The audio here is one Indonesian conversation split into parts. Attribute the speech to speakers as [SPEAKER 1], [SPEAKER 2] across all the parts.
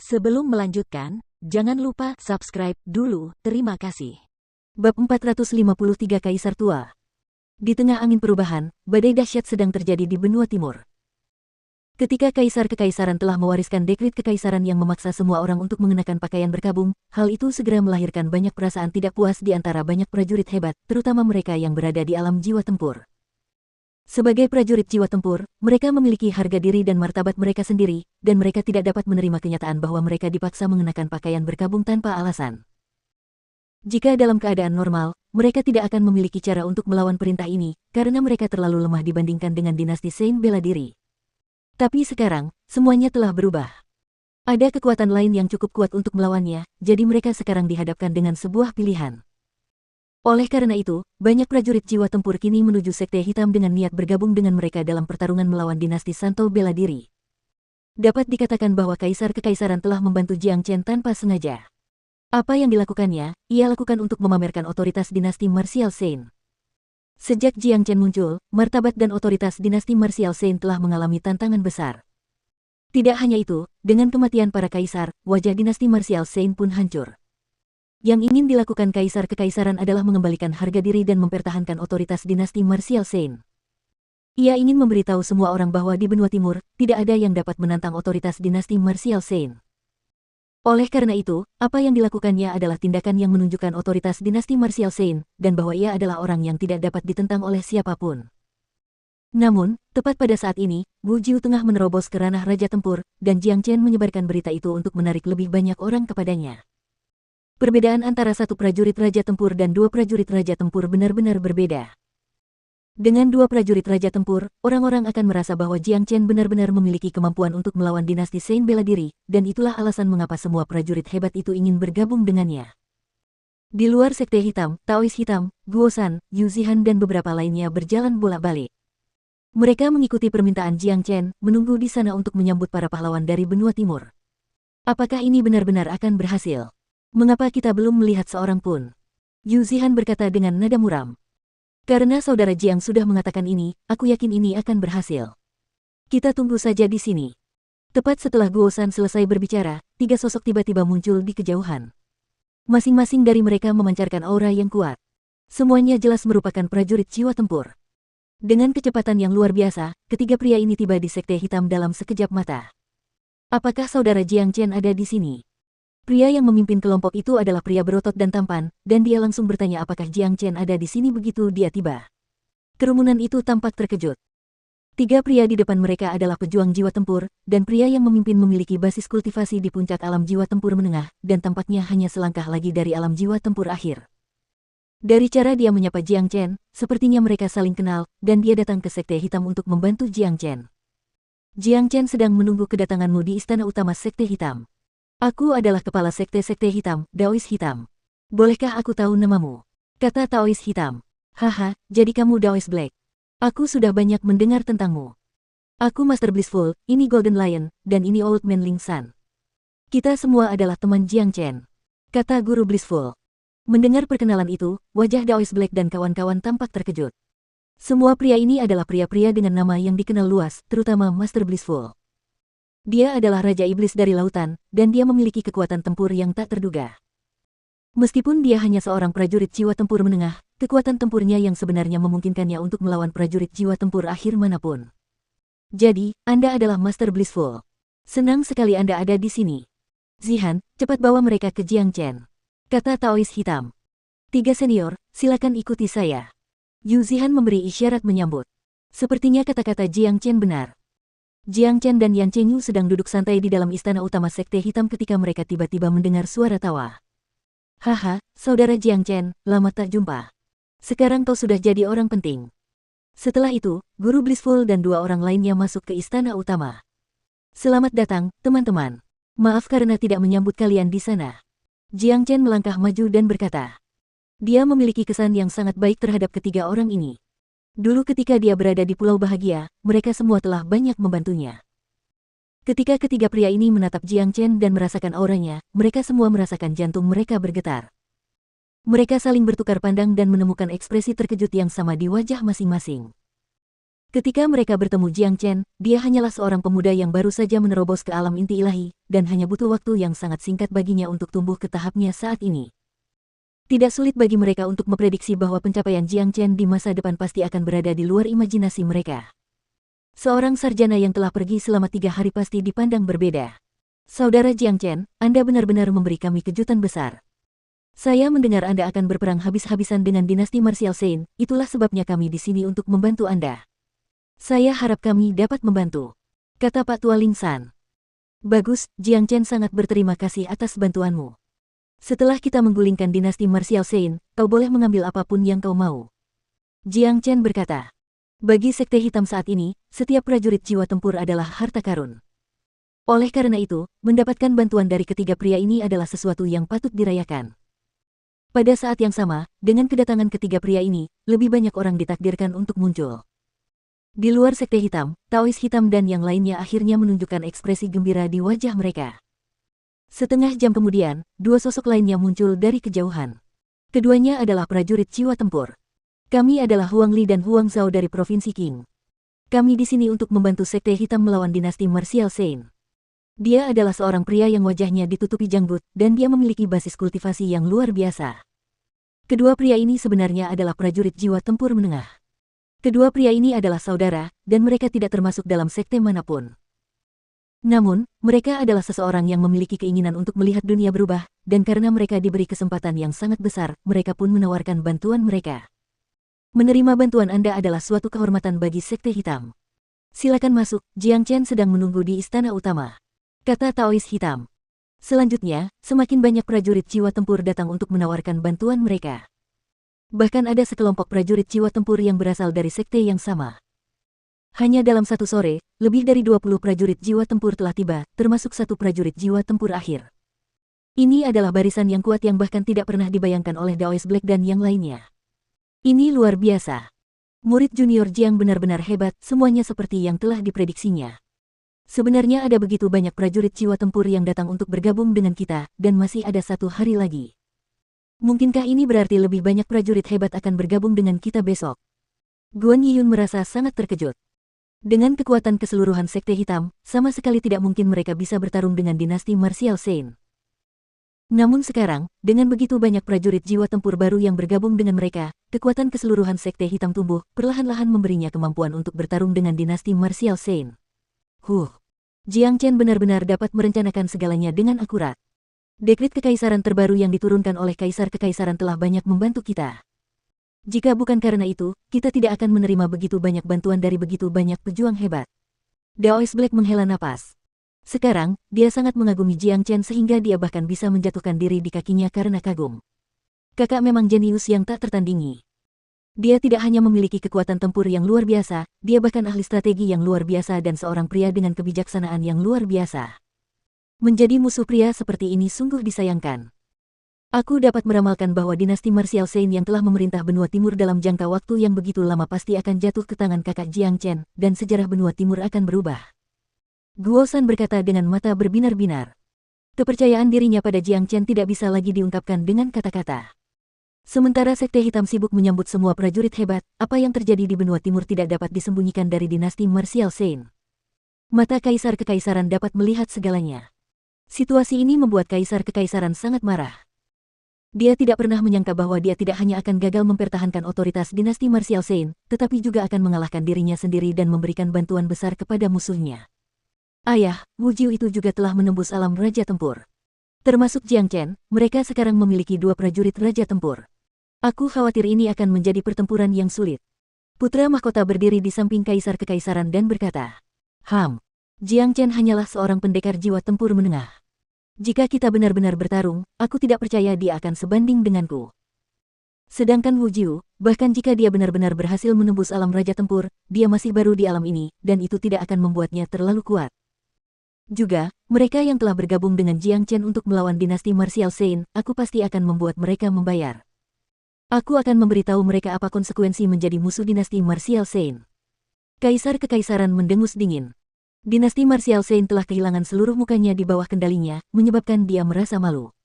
[SPEAKER 1] Sebelum melanjutkan, jangan lupa subscribe dulu, terima kasih.
[SPEAKER 2] Bab 453 Kaisar Tua. Di tengah angin perubahan, badai dahsyat sedang terjadi di benua timur. Ketika Kaisar Kekaisaran telah mewariskan dekrit kekaisaran yang memaksa semua orang untuk mengenakan pakaian berkabung, hal itu segera melahirkan banyak perasaan tidak puas di antara banyak prajurit hebat, terutama mereka yang berada di alam jiwa tempur. Sebagai prajurit jiwa tempur, mereka memiliki harga diri dan martabat mereka sendiri, dan mereka tidak dapat menerima kenyataan bahwa mereka dipaksa mengenakan pakaian berkabung tanpa alasan. Jika dalam keadaan normal, mereka tidak akan memiliki cara untuk melawan perintah ini, karena mereka terlalu lemah dibandingkan dengan dinasti Saint bela diri. Tapi sekarang, semuanya telah berubah. Ada kekuatan lain yang cukup kuat untuk melawannya, jadi mereka sekarang dihadapkan dengan sebuah pilihan. Oleh karena itu, banyak prajurit jiwa tempur kini menuju Sekte Hitam dengan niat bergabung dengan mereka dalam pertarungan melawan dinasti Santo bela diri. Dapat dikatakan bahwa Kaisar Kekaisaran telah membantu Jiang Chen tanpa sengaja. Apa yang dilakukannya, ia lakukan untuk memamerkan otoritas dinasti Martial Saint. Sejak Jiang Chen muncul, martabat dan otoritas dinasti Martial Saint telah mengalami tantangan besar. Tidak hanya itu, dengan kematian para kaisar, wajah dinasti Martial Saint pun hancur. Yang ingin dilakukan Kaisar Kekaisaran adalah mengembalikan harga diri dan mempertahankan otoritas dinasti Martial Saint. Ia ingin memberitahu semua orang bahwa di benua timur, tidak ada yang dapat menantang otoritas dinasti Martial Saint. Oleh karena itu, apa yang dilakukannya adalah tindakan yang menunjukkan otoritas dinasti Martial Saint, dan bahwa ia adalah orang yang tidak dapat ditentang oleh siapapun. Namun, tepat pada saat ini, Wu Jiu tengah menerobos ke ranah Raja Tempur, dan Jiang Chen menyebarkan berita itu untuk menarik lebih banyak orang kepadanya. Perbedaan antara satu prajurit Raja Tempur dan dua prajurit Raja Tempur benar-benar berbeda. Dengan dua prajurit Raja Tempur, orang-orang akan merasa bahwa Jiang Chen benar-benar memiliki kemampuan untuk melawan dinasti Saint bela diri, dan itulah alasan mengapa semua prajurit hebat itu ingin bergabung dengannya. Di luar Sekte Hitam, Taois Hitam, Guosan, Yu Zihan dan beberapa lainnya berjalan bolak-balik. Mereka mengikuti permintaan Jiang Chen, menunggu di sana untuk menyambut para pahlawan dari benua timur. Apakah ini benar-benar akan berhasil? Mengapa kita belum melihat seorang pun? Yu Zihan berkata dengan nada muram. Karena saudara Jiang sudah mengatakan ini, aku yakin ini akan berhasil. Kita tunggu saja di sini. Tepat setelah Guosan selesai berbicara, tiga sosok tiba-tiba muncul di kejauhan. Masing-masing dari mereka memancarkan aura yang kuat. Semuanya jelas merupakan prajurit jiwa tempur. Dengan kecepatan yang luar biasa, ketiga pria ini tiba di Sekte Hitam dalam sekejap mata. Apakah saudara Jiang Chen ada di sini? Pria yang memimpin kelompok itu adalah pria berotot dan tampan, dan dia langsung bertanya apakah Jiang Chen ada di sini begitu dia tiba. Kerumunan itu tampak terkejut. Tiga pria di depan mereka adalah pejuang jiwa tempur, dan pria yang memimpin memiliki basis kultivasi di puncak alam jiwa tempur menengah, dan tampaknya hanya selangkah lagi dari alam jiwa tempur akhir. Dari cara dia menyapa Jiang Chen, sepertinya mereka saling kenal, dan dia datang ke Sekte Hitam untuk membantu Jiang Chen. Jiang Chen sedang menunggu kedatanganmu di istana utama Sekte Hitam. Aku adalah kepala Sekte-Sekte Hitam, Daois Hitam. Bolehkah aku tahu namamu? Kata Taois Hitam. Haha, jadi kamu Daois Black. Aku sudah banyak mendengar tentangmu. Aku Master Blissful, ini Golden Lion, dan ini Old Man Ling San. Kita semua adalah teman Jiang Chen. Kata Guru Blissful. Mendengar perkenalan itu, wajah Daois Black dan kawan-kawan tampak terkejut. Semua pria ini adalah pria-pria dengan nama yang dikenal luas, terutama Master Blissful. Dia adalah Raja Iblis dari Lautan, dan dia memiliki kekuatan tempur yang tak terduga. Meskipun dia hanya seorang prajurit jiwa tempur menengah, kekuatan tempurnya yang sebenarnya memungkinkannya untuk melawan prajurit jiwa tempur akhir manapun. Jadi, Anda adalah Master Blissful. Senang sekali Anda ada di sini. Zihan, cepat bawa mereka ke Jiang Chen. Kata Taois Hitam. Tiga senior, silakan ikuti saya. Yu Zihan memberi isyarat menyambut. Sepertinya kata-kata Jiang Chen benar. Jiang Chen dan Yan Chengyu sedang duduk santai di dalam istana utama Sekte Hitam ketika mereka tiba-tiba mendengar suara tawa. Haha, saudara Jiang Chen, lama tak jumpa. Sekarang kau sudah jadi orang penting. Setelah itu, Guru Blissful dan dua orang lainnya masuk ke istana utama. Selamat datang, teman-teman. Maaf karena tidak menyambut kalian di sana. Jiang Chen melangkah maju dan berkata. Dia memiliki kesan yang sangat baik terhadap ketiga orang ini. Dulu ketika dia berada di Pulau Bahagia, mereka semua telah banyak membantunya. Ketika ketiga pria ini menatap Jiang Chen dan merasakan auranya, mereka semua merasakan jantung mereka bergetar. Mereka saling bertukar pandang dan menemukan ekspresi terkejut yang sama di wajah masing-masing. Ketika mereka bertemu Jiang Chen, dia hanyalah seorang pemuda yang baru saja menerobos ke alam inti ilahi, dan hanya butuh waktu yang sangat singkat baginya untuk tumbuh ke tahapnya saat ini. Tidak sulit bagi mereka untuk memprediksi bahwa pencapaian Jiang Chen di masa depan pasti akan berada di luar imajinasi mereka. Seorang sarjana yang telah pergi selama 3 hari pasti dipandang berbeda. Saudara Jiang Chen, Anda benar-benar memberi kami kejutan besar. Saya mendengar Anda akan berperang habis-habisan dengan dinasti Martial Saint, itulah sebabnya kami di sini untuk membantu Anda. Saya harap kami dapat membantu, kata Pak Tua Ling San. Bagus, Jiang Chen sangat berterima kasih atas bantuanmu. Setelah kita menggulingkan dinasti Martial Saint, kau boleh mengambil apapun yang kau mau. Jiang Chen berkata. Bagi Sekte Hitam saat ini, setiap prajurit jiwa tempur adalah harta karun. Oleh karena itu, mendapatkan bantuan dari ketiga pria ini adalah sesuatu yang patut dirayakan. Pada saat yang sama, dengan kedatangan ketiga pria ini, lebih banyak orang ditakdirkan untuk muncul. Di luar Sekte Hitam, Taois Hitam dan yang lainnya akhirnya menunjukkan ekspresi gembira di wajah mereka. Setengah jam kemudian, 2 sosok lainnya muncul dari kejauhan. Keduanya adalah prajurit jiwa tempur. Kami adalah Huang Li dan Huang Zhao dari Provinsi Qing. Kami di sini untuk membantu Sekte Hitam melawan dinasti Martial Saint. Dia adalah seorang pria yang wajahnya ditutupi janggut, dan dia memiliki basis kultivasi yang luar biasa. Kedua pria ini sebenarnya adalah prajurit jiwa tempur menengah. Kedua pria ini adalah saudara, dan mereka tidak termasuk dalam sekte manapun. Namun, mereka adalah seseorang yang memiliki keinginan untuk melihat dunia berubah, dan karena mereka diberi kesempatan yang sangat besar, mereka pun menawarkan bantuan mereka. Menerima bantuan Anda adalah suatu kehormatan bagi Sekte Hitam. Silakan masuk, Jiang Chen sedang menunggu di istana utama, kata Taois Hitam. Selanjutnya, semakin banyak prajurit jiwa tempur datang untuk menawarkan bantuan mereka. Bahkan ada sekelompok prajurit jiwa tempur yang berasal dari sekte yang sama. Hanya dalam satu sore, lebih dari 20 prajurit jiwa tempur telah tiba, termasuk satu prajurit jiwa tempur akhir. Ini adalah barisan yang kuat yang bahkan tidak pernah dibayangkan oleh Daois Black dan yang lainnya. Ini luar biasa. Murid junior Jiang benar-benar hebat, semuanya seperti yang telah diprediksinya. Sebenarnya ada begitu banyak prajurit jiwa tempur yang datang untuk bergabung dengan kita, dan masih ada 1 hari lagi. Mungkinkah ini berarti lebih banyak prajurit hebat akan bergabung dengan kita besok? Guan Yiyun merasa sangat terkejut. Dengan kekuatan keseluruhan Sekte Hitam, sama sekali tidak mungkin mereka bisa bertarung dengan dinasti Martial Saint. Namun sekarang, dengan begitu banyak prajurit jiwa tempur baru yang bergabung dengan mereka, kekuatan keseluruhan Sekte Hitam tumbuh, perlahan-lahan memberinya kemampuan untuk bertarung dengan dinasti Martial Saint. Jiang Chen benar-benar dapat merencanakan segalanya dengan akurat. Dekrit kekaisaran terbaru yang diturunkan oleh Kaisar Kekaisaran telah banyak membantu kita. Jika bukan karena itu, kita tidak akan menerima begitu banyak bantuan dari begitu banyak pejuang hebat. Daois Black menghela napas. Sekarang, dia sangat mengagumi Jiang Chen sehingga dia bahkan bisa menjatuhkan diri di kakinya karena kagum. Kakak memang jenius yang tak tertandingi. Dia tidak hanya memiliki kekuatan tempur yang luar biasa, dia bahkan ahli strategi yang luar biasa dan seorang pria dengan kebijaksanaan yang luar biasa. Menjadi musuh pria seperti ini sungguh disayangkan. Aku dapat meramalkan bahwa dinasti Martial Saint yang telah memerintah benua timur dalam jangka waktu yang begitu lama pasti akan jatuh ke tangan kakak Jiang Chen, dan sejarah benua timur akan berubah. Guo San berkata dengan mata berbinar-binar. Kepercayaan dirinya pada Jiang Chen tidak bisa lagi diungkapkan dengan kata-kata. Sementara Sekte Hitam sibuk menyambut semua prajurit hebat, apa yang terjadi di benua timur tidak dapat disembunyikan dari dinasti Martial Saint. Mata Kaisar Kekaisaran dapat melihat segalanya. Situasi ini membuat Kaisar Kekaisaran sangat marah. Dia tidak pernah menyangka bahwa dia tidak hanya akan gagal mempertahankan otoritas dinasti Martial Saint, tetapi juga akan mengalahkan dirinya sendiri dan memberikan bantuan besar kepada musuhnya. Ayah, Wu Jiu itu juga telah menembus alam Raja Tempur. Termasuk Jiang Chen, mereka sekarang memiliki 2 prajurit Raja Tempur. Aku khawatir ini akan menjadi pertempuran yang sulit. Putra mahkota berdiri di samping Kaisar Kekaisaran dan berkata, Jiang Chen hanyalah seorang pendekar jiwa tempur menengah. Jika kita benar-benar bertarung, aku tidak percaya dia akan sebanding denganku. Sedangkan Wu Jiu, bahkan jika dia benar-benar berhasil menembus alam Raja Tempur, dia masih baru di alam ini, dan itu tidak akan membuatnya terlalu kuat. Juga, mereka yang telah bergabung dengan Jiang Chen untuk melawan dinasti Martial Saint, aku pasti akan membuat mereka membayar. Aku akan memberitahu mereka apa konsekuensi menjadi musuh dinasti Martial Saint. Kaisar Kekaisaran mendengus dingin. Dinasti Martial Saint telah kehilangan seluruh mukanya di bawah kendalinya, menyebabkan dia merasa malu.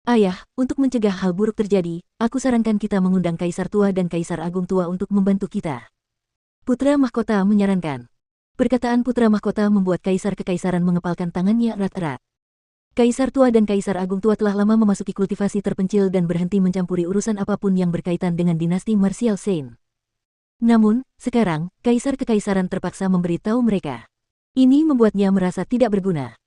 [SPEAKER 2] Ayah, untuk mencegah hal buruk terjadi, aku sarankan kita mengundang Kaisar Tua dan Kaisar Agung Tua untuk membantu kita. Putra Mahkota menyarankan. Perkataan Putra Mahkota membuat Kaisar Kekaisaran mengepalkan tangannya erat-erat. Kaisar Tua dan Kaisar Agung Tua telah lama memasuki kultivasi terpencil dan berhenti mencampuri urusan apapun yang berkaitan dengan dinasti martial Shen. Namun, sekarang, Kaisar Kekaisaran terpaksa memberitahu mereka. Ini membuatnya merasa tidak berguna.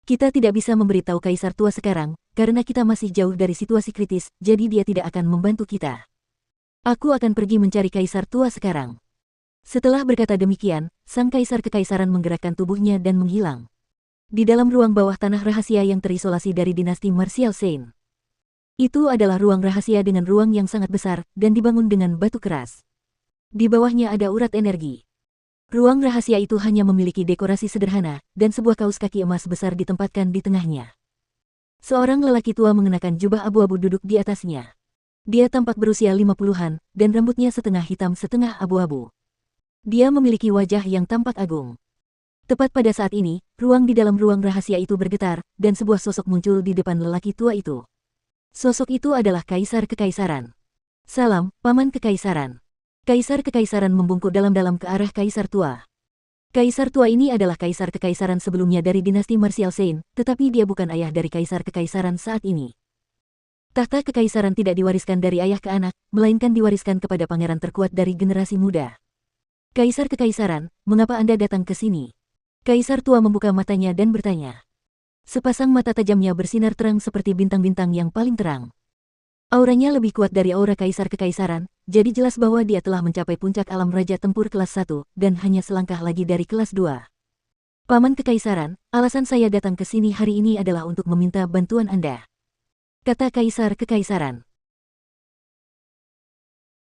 [SPEAKER 2] Kita tidak bisa memberitahu Kaisar Tua sekarang, karena kita masih jauh dari situasi kritis, jadi dia tidak akan membantu kita. Aku akan pergi mencari Kaisar Tua sekarang. Setelah berkata demikian, sang Kaisar Kekaisaran menggerakkan tubuhnya dan menghilang. Di dalam ruang bawah tanah rahasia yang terisolasi dari dinasti martial Shen. Itu adalah ruang rahasia dengan ruang yang sangat besar, dan dibangun dengan batu keras. Di bawahnya ada urat energi. Ruang rahasia itu hanya memiliki dekorasi sederhana, dan sebuah kaus kaki emas besar ditempatkan di tengahnya. Seorang lelaki tua mengenakan jubah abu-abu duduk di atasnya. Dia tampak berusia 50-an, dan rambutnya setengah hitam setengah abu-abu. Dia memiliki wajah yang tampak agung. Tepat pada saat ini, ruang di dalam ruang rahasia itu bergetar, dan sebuah sosok muncul di depan lelaki tua itu. Sosok itu adalah Kaisar Kekaisaran. Salam, Paman Kekaisaran. Kaisar Kekaisaran membungkuk dalam-dalam ke arah Kaisar Tua. Kaisar Tua ini adalah Kaisar Kekaisaran sebelumnya dari dinasti martial Shen, tetapi dia bukan ayah dari Kaisar Kekaisaran saat ini. Tahta Kekaisaran tidak diwariskan dari ayah ke anak, melainkan diwariskan kepada pangeran terkuat dari generasi muda. Kaisar Kekaisaran, mengapa Anda datang ke sini? Kaisar Tua membuka matanya dan bertanya. Sepasang mata tajamnya bersinar terang seperti bintang-bintang yang paling terang. Auranya lebih kuat dari aura Kaisar Kekaisaran, jadi jelas bahwa dia telah mencapai puncak alam Raja Tempur kelas 1, dan hanya selangkah lagi dari kelas 2. Paman Kekaisaran, alasan saya datang ke sini hari ini adalah untuk meminta bantuan Anda. Kata Kaisar Kekaisaran.